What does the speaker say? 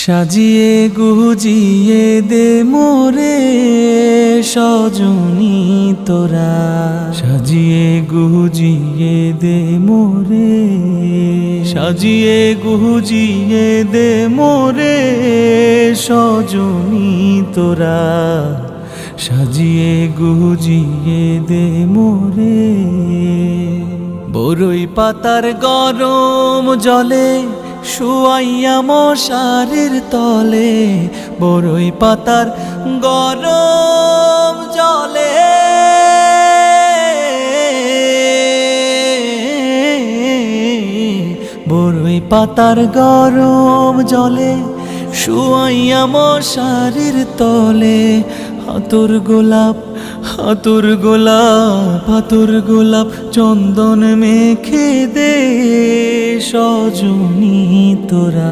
সাজিয়ে গুজিয়ে দে মোরে সজনী তোরা, সাজিয়ে গুজিয়ে দে মোরে, সাজিয়ে গুজিয়ে দে মোরে সজনী তোরা, সাজিয়ে গুজিয়ে দে মোরে। বরই পাতার গরম জলে শুয়াইয়া মশারির তলে, বরই পাতার গরম জলে, বরই পাতার গরম জলে শুয়াইয়া মশারির তলে। হাতুর গোলাপ হাতুর গোলাপ হাতুর গোলাপ চন্দন মেখে দে সজনী তোরা।